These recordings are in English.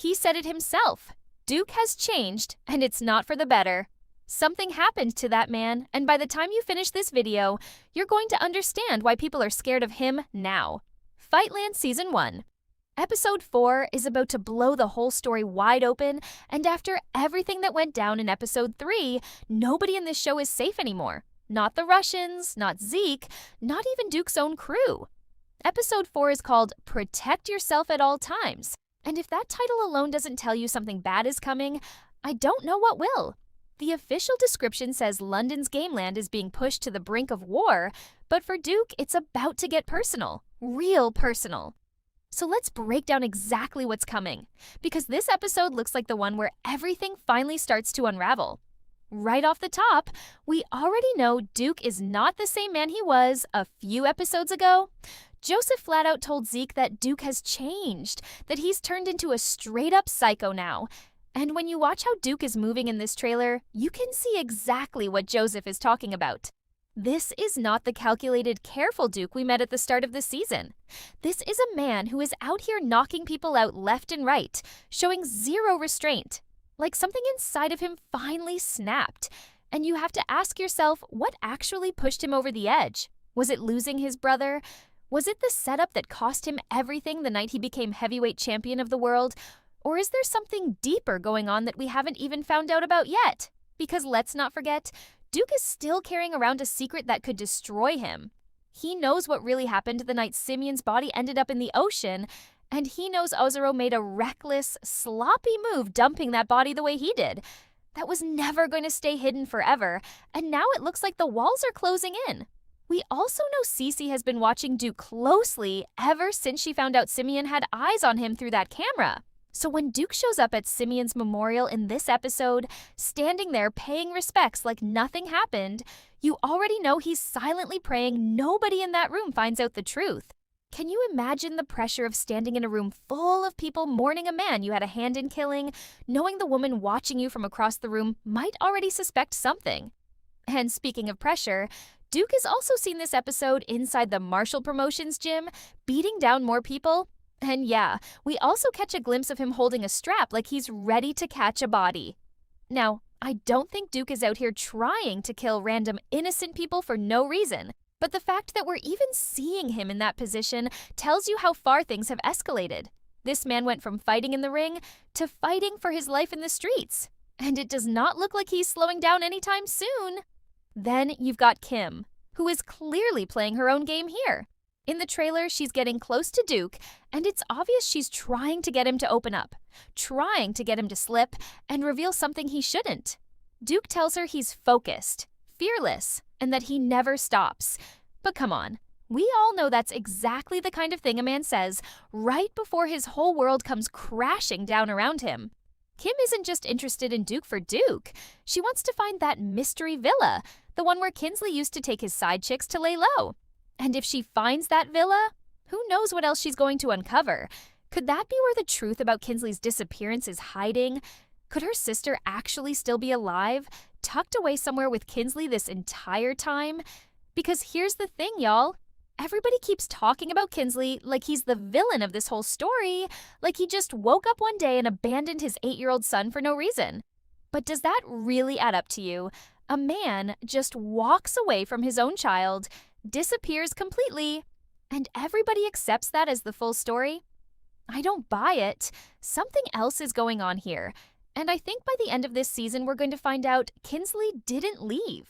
He said it himself. Duke has changed, and it's not for the better. Something happened to that man, and by the time you finish this video, you're going to understand why people are scared of him now. Fightland Season 1. Episode 4 is about to blow the whole story wide open, and after everything that went down in Episode 3, nobody in this show is safe anymore. Not the Russians, not Zeke, not even Duke's own crew. Episode 4 is called Protect Yourself at All Times, and if that title alone doesn't tell you something bad is coming, I don't know what will. The official description says London's gameland is being pushed to the brink of war, but for Duke, it's about to get personal. Real personal. So let's break down exactly what's coming, because this episode looks like the one where everything finally starts to unravel. Right off the top, we already know Duke is not the same man he was a few episodes ago. Joseph flat out told Zeke that Duke has changed, that he's turned into a straight-up psycho now. And when you watch how Duke is moving in this trailer, you can see exactly what Joseph is talking about. This is not the calculated, careful Duke we met at the start of the season. This is a man who is out here knocking people out left and right, showing zero restraint. Like something inside of him finally snapped. And you have to ask yourself what actually pushed him over the edge. Was it losing his brother? Was it the setup that cost him everything the night he became heavyweight champion of the world? Or is there something deeper going on that we haven't even found out about yet? Because let's not forget, Duke is still carrying around a secret that could destroy him. He knows what really happened the night Simeon's body ended up in the ocean, and he knows Ozero made a reckless, sloppy move dumping that body the way he did. That was never going to stay hidden forever, and now it looks like the walls are closing in. We also know Cece has been watching Duke closely ever since she found out Simeon had eyes on him through that camera. So when Duke shows up at Simeon's memorial in this episode, standing there paying respects like nothing happened, you already know he's silently praying nobody in that room finds out the truth. Can you imagine the pressure of standing in a room full of people mourning a man you had a hand in killing, knowing the woman watching you from across the room might already suspect something? And speaking of pressure, Duke has also seen this episode inside the Marshall Promotions gym, beating down more people. And yeah, we also catch a glimpse of him holding a strap like he's ready to catch a body. Now, I don't think Duke is out here trying to kill random innocent people for no reason, but the fact that we're even seeing him in that position tells you how far things have escalated. This man went from fighting in the ring to fighting for his life in the streets, and it does not look like he's slowing down anytime soon. Then you've got Kim, who is clearly playing her own game here. In the trailer, she's getting close to Duke, and it's obvious she's trying to get him to open up, trying to get him to slip and reveal something he shouldn't. Duke tells her he's focused, fearless, and that he never stops. But come on, we all know that's exactly the kind of thing a man says right before his whole world comes crashing down around him. Kim isn't just interested in Duke for Duke. She wants to find that mystery villa, the one where Kinsley used to take his side chicks to lay low. And if she finds that villa, who knows what else she's going to uncover? Could that be where the truth about Kinsley's disappearance is hiding? Could her sister actually still be alive, tucked away somewhere with Kinsley this entire time? Because here's the thing, y'all. Everybody keeps talking about Kinsley like he's the villain of this whole story, like he just woke up one day and abandoned his 8-year-old son for no reason. But does that really add up to you? A man just walks away from his own child, disappears completely, and everybody accepts that as the full story? I don't buy it. Something else is going on here. And I think by the end of this season, we're going to find out Kinsley didn't leave.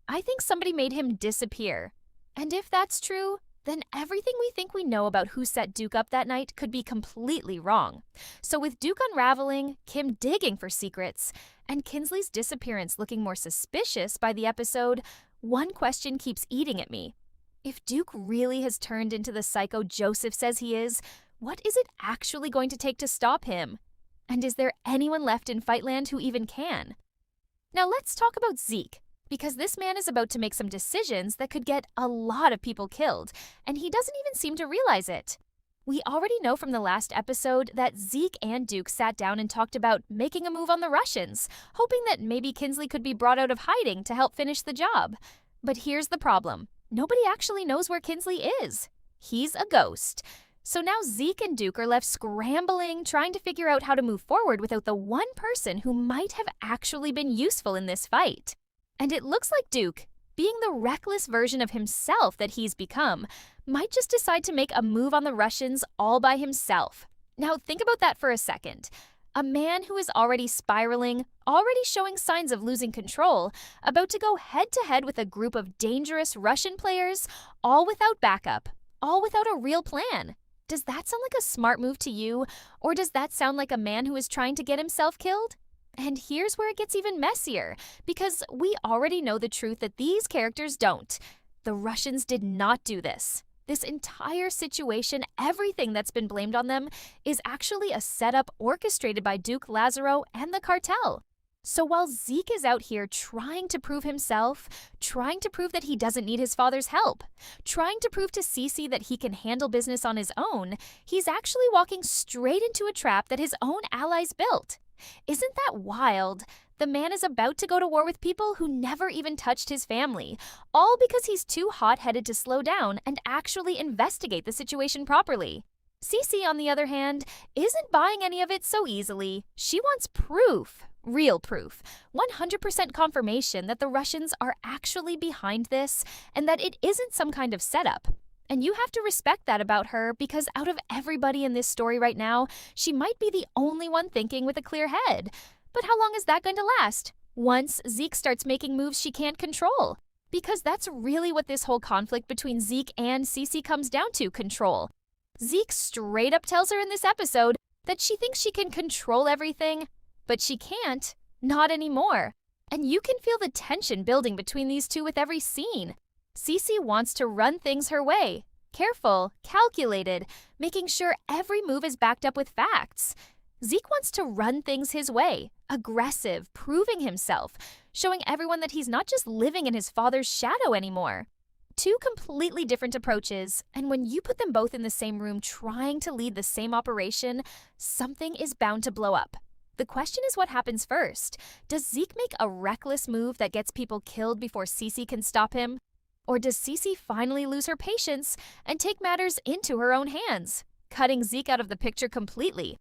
I think somebody made him disappear. And if that's true, then everything we think we know about who set Duke up that night could be completely wrong. So with Duke unraveling, Kim digging for secrets, and Kinsley's disappearance looking more suspicious by the episode, one question keeps eating at me. If Duke really has turned into the psycho Joseph says he is, what is it actually going to take to stop him? And is there anyone left in Fightland who even can? Now let's talk about Zeke, because this man is about to make some decisions that could get a lot of people killed, and he doesn't even seem to realize it. We already know from the last episode that Zeke and Duke sat down and talked about making a move on the Russians, hoping that maybe Kinsley could be brought out of hiding to help finish the job. But here's the problem. Nobody actually knows where Kinsley is. He's a ghost. So now Zeke and Duke are left scrambling, trying to figure out how to move forward without the one person who might have actually been useful in this fight. And it looks like Duke, being the reckless version of himself that he's become, might just decide to make a move on the Russians all by himself. Now think about that for a second. A man who is already spiraling, already showing signs of losing control, about to go head-to-head with a group of dangerous Russian players, all without backup, all without a real plan. Does that sound like a smart move to you, or does that sound like a man who is trying to get himself killed? And here's where it gets even messier, because we already know the truth that these characters don't. The Russians did not do this. This entire situation, everything that's been blamed on them, is actually a setup orchestrated by Duke Lazaro and the cartel. So while Zeke is out here trying to prove himself, trying to prove that he doesn't need his father's help, trying to prove to Cece that he can handle business on his own, he's actually walking straight into a trap that his own allies built. Isn't that wild? The man is about to go to war with people who never even touched his family, all because he's too hot-headed to slow down and actually investigate the situation properly. Cece, on the other hand, isn't buying any of it so easily. She wants proof. Real proof, 100% confirmation that the Russians are actually behind this and that it isn't some kind of setup. And you have to respect that about her because out of everybody in this story right now, she might be the only one thinking with a clear head. But how long is that going to last? Once Zeke starts making moves she can't control. Because that's really what this whole conflict between Zeke and Cece comes down to, control. Zeke straight up tells her in this episode that she thinks she can control everything, but she can't, not anymore. And you can feel the tension building between these two with every scene. Cece wants to run things her way. Careful, calculated, making sure every move is backed up with facts. Zeke wants to run things his way, aggressive, proving himself, showing everyone that he's not just living in his father's shadow anymore. Two completely different approaches, and when you put them both in the same room trying to lead the same operation, something is bound to blow up. The question is what happens first. Does Zeke make a reckless move that gets people killed before Cece can stop him? Or does Cece finally lose her patience and take matters into her own hands, cutting Zeke out of the picture completely?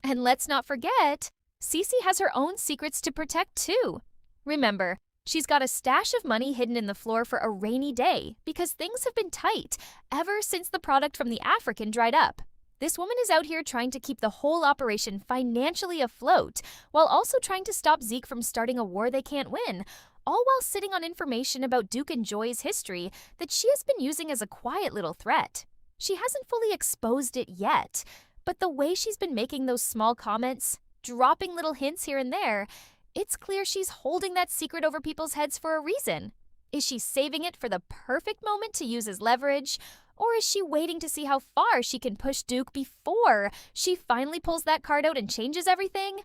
And let's not forget, Cece has her own secrets to protect too. Remember, she's got a stash of money hidden in the floor for a rainy day because things have been tight ever since the product from the African dried up. This woman is out here trying to keep the whole operation financially afloat while also trying to stop Zeke from starting a war they can't win, all while sitting on information about Duke and Joy's history that she has been using as a quiet little threat. She hasn't fully exposed it yet, but the way she's been making those small comments, dropping little hints here and there, it's clear she's holding that secret over people's heads for a reason. Is she saving it for the perfect moment to use as leverage? Or is she waiting to see how far she can push Duke before she finally pulls that card out and changes everything?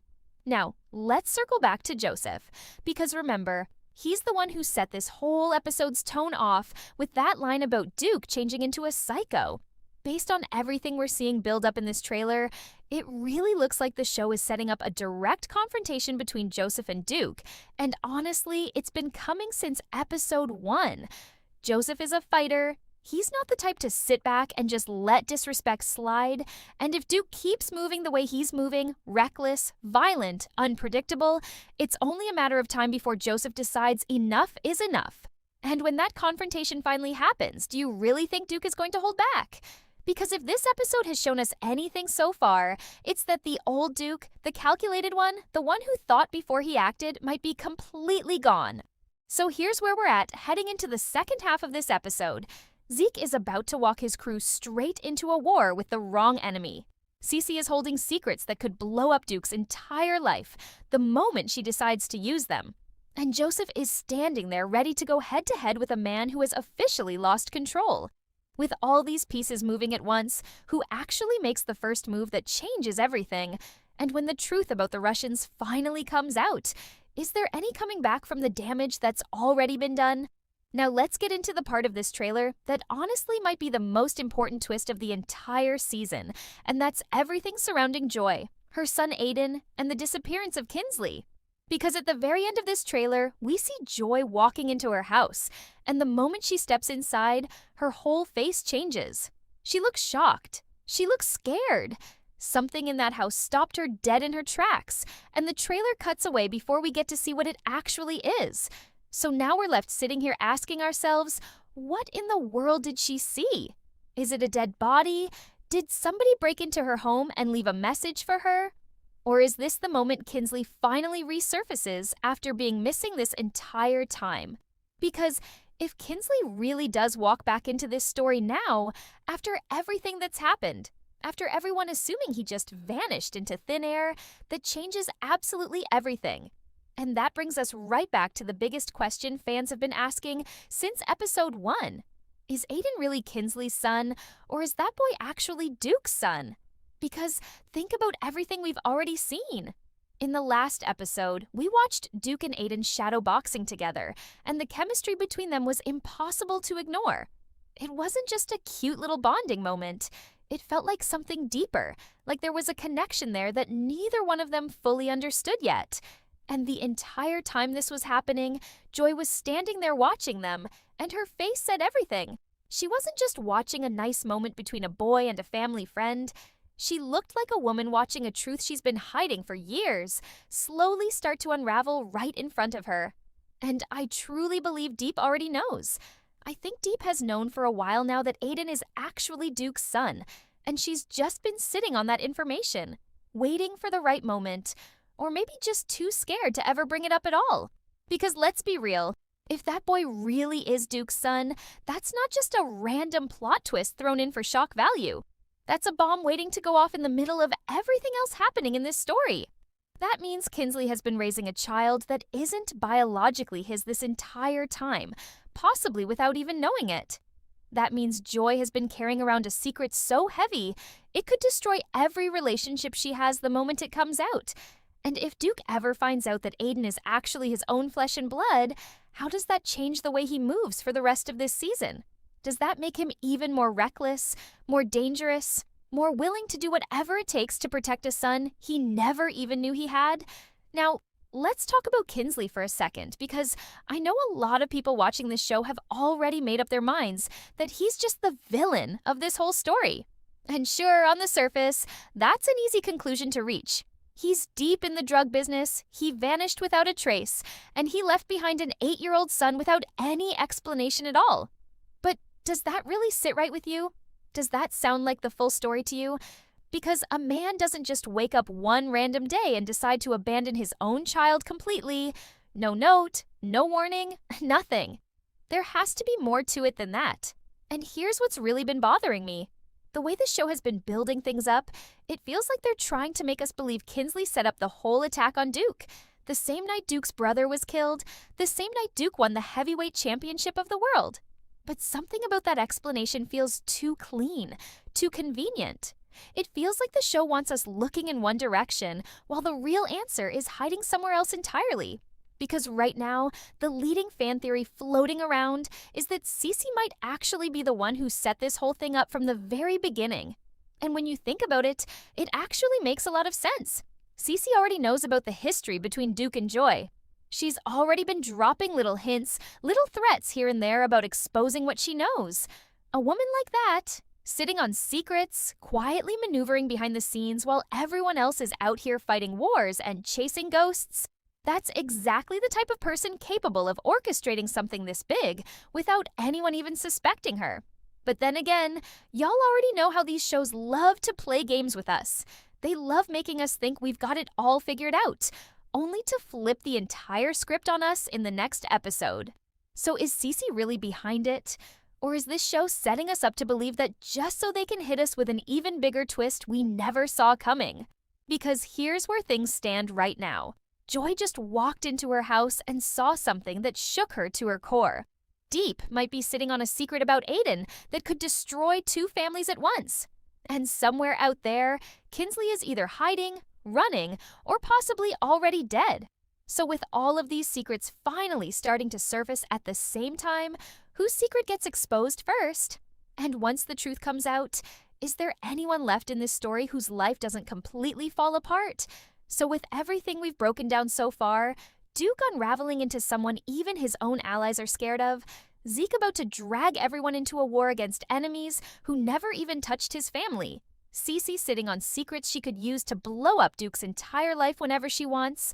Now, let's circle back to Joseph, because remember, he's the one who set this whole episode's tone off with that line about Duke changing into a psycho. Based on everything we're seeing build up in this trailer, it really looks like the show is setting up a direct confrontation between Joseph and Duke, and honestly, it's been coming since episode 1. Joseph is a fighter. He's not the type to sit back and just let disrespect slide, and if Duke keeps moving the way he's moving, reckless, violent, unpredictable, it's only a matter of time before Joseph decides enough is enough. And when that confrontation finally happens, do you really think Duke is going to hold back? Because if this episode has shown us anything so far, it's that the old Duke, the calculated one, the one who thought before he acted, might be completely gone. So here's where we're at, heading into the second half of this episode. Zeke is about to walk his crew straight into a war with the wrong enemy. Cece is holding secrets that could blow up Duke's entire life the moment she decides to use them. And Joseph is standing there ready to go head-to-head with a man who has officially lost control. With all these pieces moving at once, who actually makes the first move that changes everything? And when the truth about the Russians finally comes out, is there any coming back from the damage that's already been done? Now let's get into the part of this trailer that honestly might be the most important twist of the entire season, and that's everything surrounding Joy, her son Aiden, and the disappearance of Kinsley. Because at the very end of this trailer, we see Joy walking into her house, and the moment she steps inside, her whole face changes. She looks shocked, She looks scared. Something in that house stopped her dead in her tracks, and the trailer cuts away before we get to see what it actually is. So now we're left sitting here asking ourselves, what in the world did she see? Is it a dead body? Did somebody break into her home and leave a message for her? Or is this the moment Kinsley finally resurfaces after being missing this entire time? Because if Kinsley really does walk back into this story now, after everything that's happened, after everyone assuming he just vanished into thin air, that changes absolutely everything. And that brings us right back to the biggest question fans have been asking since episode 1. Is Aiden really Kinsley's son, or is that boy actually Duke's son? Because think about everything we've already seen. In the last episode, we watched Duke and Aiden shadow boxing together, and the chemistry between them was impossible to ignore. It wasn't just a cute little bonding moment. It felt like something deeper, like there was a connection there that neither one of them fully understood yet. And the entire time this was happening, Joy was standing there watching them, and her face said everything. She wasn't just watching a nice moment between a boy and a family friend. She looked like a woman watching a truth she's been hiding for years slowly start to unravel right in front of her. And I truly believe Deep already knows. I think Deep has known for a while now that Aiden is actually Duke's son, and she's just been sitting on that information, waiting for the right moment, or maybe just too scared to ever bring it up at all. Because let's be real, if that boy really is Duke's son, that's not just a random plot twist thrown in for shock value. That's a bomb waiting to go off in the middle of everything else happening in this story. That means Kinsley has been raising a child that isn't biologically his this entire time, possibly without even knowing it. That means Joy has been carrying around a secret so heavy, it could destroy every relationship she has the moment it comes out. And if Duke ever finds out that Aiden is actually his own flesh and blood, how does that change the way he moves for the rest of this season? Does that make him even more reckless, more dangerous, more willing to do whatever it takes to protect a son he never even knew he had? Now, let's talk about Kinsley for a second, because I know a lot of people watching this show have already made up their minds that he's just the villain of this whole story. And sure, on the surface, that's an easy conclusion to reach. He's deep in the drug business, he vanished without a trace, and he left behind an 8-year-old son without any explanation at all. But does that really sit right with you? Does that sound like the full story to you? Because a man doesn't just wake up one random day and decide to abandon his own child completely. No note, no warning, nothing. There has to be more to it than that. And here's what's really been bothering me. The way the show has been building things up, it feels like they're trying to make us believe Kinsley set up the whole attack on Duke. The same night Duke's brother was killed, the same night Duke won the heavyweight championship of the world. But something about that explanation feels too clean, too convenient. It feels like the show wants us looking in one direction, while the real answer is hiding somewhere else entirely. Because right now, the leading fan theory floating around is that Cece might actually be the one who set this whole thing up from the very beginning. And when you think about it, it actually makes a lot of sense. Cece already knows about the history between Duke and Joy. She's already been dropping little hints, little threats here and there about exposing what she knows. A woman like that, sitting on secrets, quietly maneuvering behind the scenes while everyone else is out here fighting wars and chasing ghosts, that's exactly the type of person capable of orchestrating something this big without anyone even suspecting her. But then again, y'all already know how these shows love to play games with us. They love making us think we've got it all figured out, only to flip the entire script on us in the next episode. So is Cece really behind it? Or is this show setting us up to believe that just so they can hit us with an even bigger twist we never saw coming? Because here's where things stand right now. Joy just walked into her house and saw something that shook her to her core. Deep might be sitting on a secret about Aiden that could destroy 2 families at once. And somewhere out there, Kinsley is either hiding, running, or possibly already dead. So with all of these secrets finally starting to surface at the same time, whose secret gets exposed first? And once the truth comes out, is there anyone left in this story whose life doesn't completely fall apart? So with everything we've broken down so far, Duke unraveling into someone even his own allies are scared of, Zeke about to drag everyone into a war against enemies who never even touched his family, Cece sitting on secrets she could use to blow up Duke's entire life whenever she wants,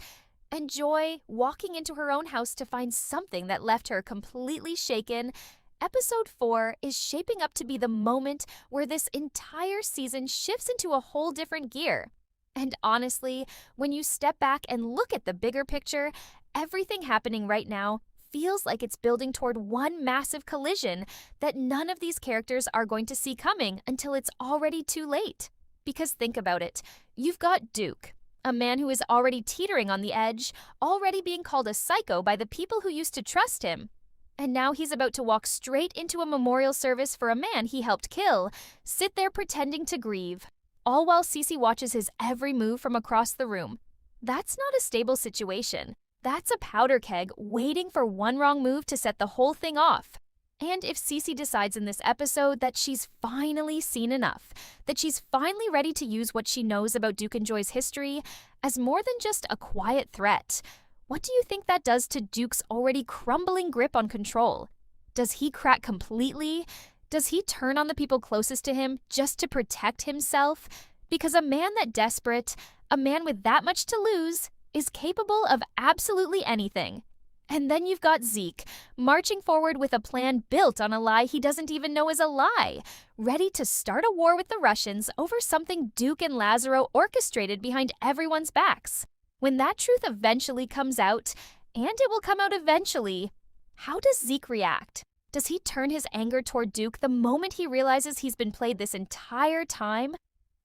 and Joy walking into her own house to find something that left her completely shaken. Episode 4 is shaping up to be the moment where this entire season shifts into a whole different gear. And honestly, when you step back and look at the bigger picture, everything happening right now feels like it's building toward one massive collision that none of these characters are going to see coming until it's already too late. Because think about it, you've got Duke, a man who is already teetering on the edge, already being called a psycho by the people who used to trust him. And now he's about to walk straight into a memorial service for a man he helped kill, sit there pretending to grieve, all while Cece watches his every move from across the room. That's not a stable situation. That's a powder keg waiting for one wrong move to set the whole thing off. And if Cece decides in this episode that she's finally seen enough, that she's finally ready to use what she knows about Duke and Joy's history as more than just a quiet threat, what do you think that does to Duke's already crumbling grip on control? Does he crack completely? Does he turn on the people closest to him just to protect himself? Because a man that desperate, a man with that much to lose, is capable of absolutely anything. And then you've got Zeke, marching forward with a plan built on a lie he doesn't even know is a lie, ready to start a war with the Russians over something Duke and Lazaro orchestrated behind everyone's backs. When that truth eventually comes out, and it will come out eventually, how does Zeke react? Does he turn his anger toward Duke the moment he realizes he's been played this entire time?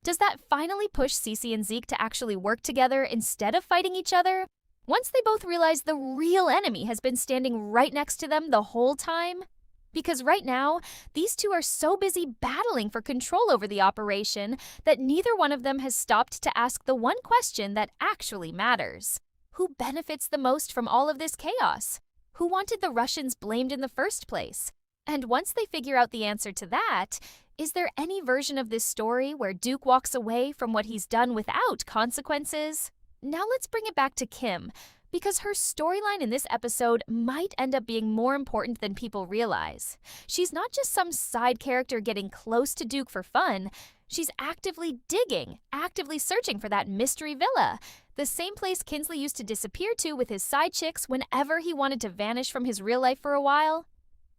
Does that finally push Cece and Zeke to actually work together instead of fighting each other? Once they both realize the real enemy has been standing right next to them the whole time? Because right now, these two are so busy battling for control over the operation that neither one of them has stopped to ask the one question that actually matters. Who benefits the most from all of this chaos? Who wanted the Russians blamed in the first place? And once they figure out the answer to that, is there any version of this story where Duke walks away from what he's done without consequences? Now let's bring it back to Kim, because her storyline in this episode might end up being more important than people realize. She's not just some side character getting close to Duke for fun. She's actively digging, actively searching for that mystery villa, the same place Kinsley used to disappear to with his side chicks whenever he wanted to vanish from his real life for a while.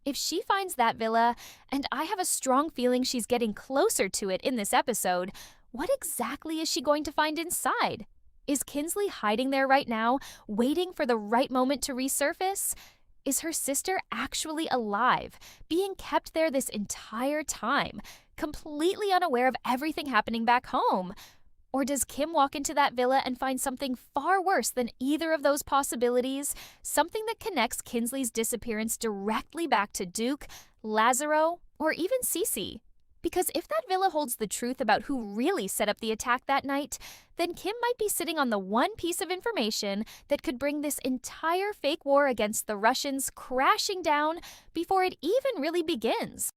If she finds that villa, and I have a strong feeling she's getting closer to it in this episode, what exactly is she going to find inside? Is Kinsley hiding there right now, waiting for the right moment to resurface? Is her sister actually alive, being kept there this entire time, completely unaware of everything happening back home? Or does Kim walk into that villa and find something far worse than either of those possibilities, something that connects Kinsley's disappearance directly back to Duke, Lazaro, or even Cece? Because if that villa holds the truth about who really set up the attack that night, then Kim might be sitting on the one piece of information that could bring this entire fake war against the Russians crashing down before it even really begins.